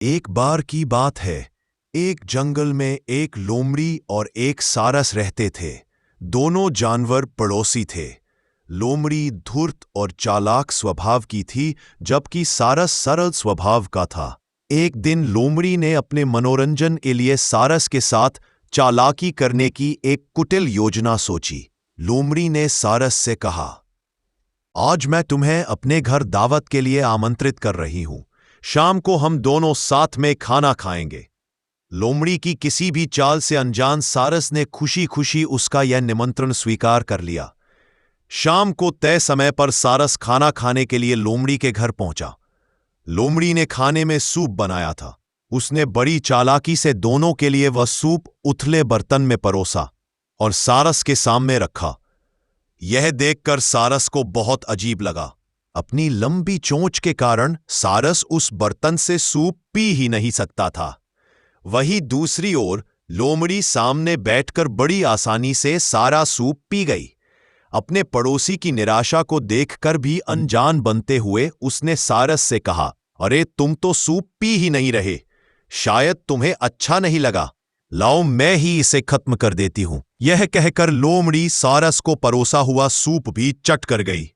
एक बार की बात है। एक जंगल में एक लोमड़ी और एक सारस रहते थे। दोनों जानवर पड़ोसी थे। लोमड़ी धूर्त और चालाक स्वभाव की थी, जबकि सारस सरल स्वभाव का था। एक दिन लोमड़ी ने अपने मनोरंजन के लिए सारस के साथ चालाकी करने की एक कुटिल योजना सोची। लोमड़ी ने सारस से कहा, आज मैं तुम्हें अपने घर दावत के लिए आमंत्रित कर रही हूं। शाम को हम दोनों साथ में खाना खाएंगे। लोमड़ी की किसी भी चाल से अनजान सारस ने खुशी खुशी उसका यह निमंत्रण स्वीकार कर लिया। शाम को तय समय पर सारस खाना खाने के लिए लोमड़ी के घर पहुंचा। लोमड़ी ने खाने में सूप बनाया था। उसने बड़ी चालाकी से दोनों के लिए वह सूप उथले बर्तन में परोसा और सारस के सामने रखा। यह देखकर सारस को बहुत अजीब लगा। अपनी लंबी चोंच के कारण सारस उस बर्तन से सूप पी ही नहीं सकता था। वहीं दूसरी ओर लोमड़ी सामने बैठकर बड़ी आसानी से सारा सूप पी गई। अपने पड़ोसी की निराशा को देखकर भी अनजान बनते हुए उसने सारस से कहा, अरे तुम तो सूप पी ही नहीं रहे, शायद तुम्हें अच्छा नहीं लगा। लाओ मैं ही इसे खत्म कर देती हूं। यह कहकर लोमड़ी सारस को परोसा हुआ सूप भी चट कर गई।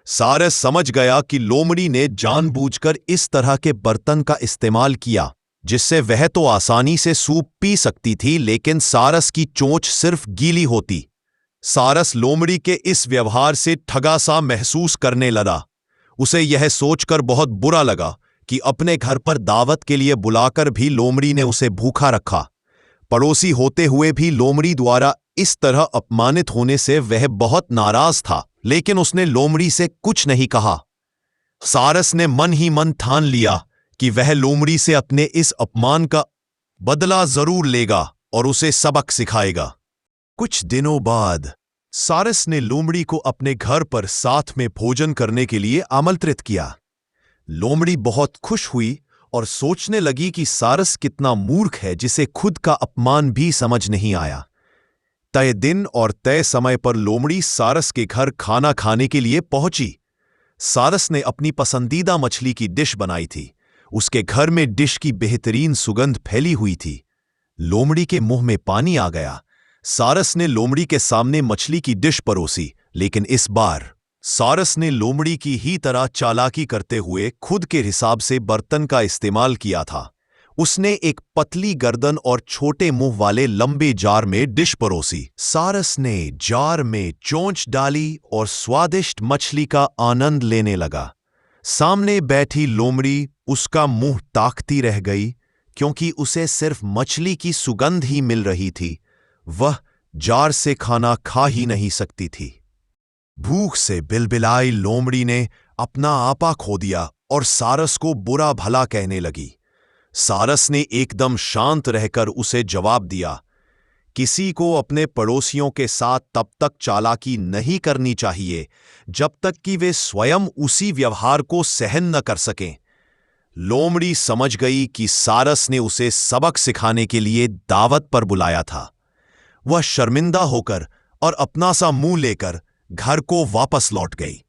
सारस समझ गया कि लोमड़ी ने जानबूझकर इस तरह के बर्तन का इस्तेमाल किया, जिससे वह तो आसानी से सूप पी सकती थी, लेकिन सारस की चोंच सिर्फ गीली होती। सारस लोमड़ी के इस व्यवहार से ठगा सा महसूस करने लगा। उसे यह सोचकर बहुत बुरा लगा कि अपने घर पर दावत के लिए बुलाकर भी लोमड़ी ने उसे भूखा रखा। पड़ोसी होते हुए भी लोमड़ी द्वारा इस तरह अपमानित होने से वह बहुत नाराज था, लेकिन उसने लोमड़ी से कुछ नहीं कहा। सारस ने मन ही मन ठान लिया कि वह लोमड़ी से अपने इस अपमान का बदला जरूर लेगा और उसे सबक सिखाएगा। कुछ दिनों बाद सारस ने लोमड़ी को अपने घर पर साथ में भोजन करने के लिए आमंत्रित किया। लोमड़ी बहुत खुश हुई और सोचने लगी कि सारस कितना मूर्ख है, जिसे खुद का अपमान भी समझ नहीं आया। तय दिन और तय समय पर लोमड़ी सारस के घर खाना खाने के लिए पहुंची। सारस ने अपनी पसंदीदा मछली की डिश बनाई थी। उसके घर में डिश की बेहतरीन सुगंध फैली हुई थी। लोमड़ी के मुंह में पानी आ गया। सारस ने लोमड़ी के सामने मछली की डिश परोसी, लेकिन इस बार सारस ने लोमड़ी की ही तरह चालाकी करते हुए खुद के हिसाब से बर्तन का इस्तेमाल किया था। उसने एक पतली गर्दन और छोटे मुंह वाले लंबे जार में डिश परोसी। सारस ने जार में चोंच डाली और स्वादिष्ट मछली का आनंद लेने लगा। सामने बैठी लोमड़ी उसका मुंह ताकती रह गई, क्योंकि उसे सिर्फ मछली की सुगंध ही मिल रही थी। वह जार से खाना खा ही नहीं सकती थी। भूख से बिलबिलाई लोमड़ी ने अपना आपा खो दिया और सारस को बुरा भला कहने लगी। सारस ने एकदम शांत रहकर उसे जवाब दिया, किसी को अपने पड़ोसियों के साथ तब तक चालाकी नहीं करनी चाहिए जब तक कि वे स्वयं उसी व्यवहार को सहन न कर सकें। लोमड़ी समझ गई कि सारस ने उसे सबक सिखाने के लिए दावत पर बुलाया था। वह शर्मिंदा होकर और अपना सा मुंह लेकर घर को वापस लौट गई।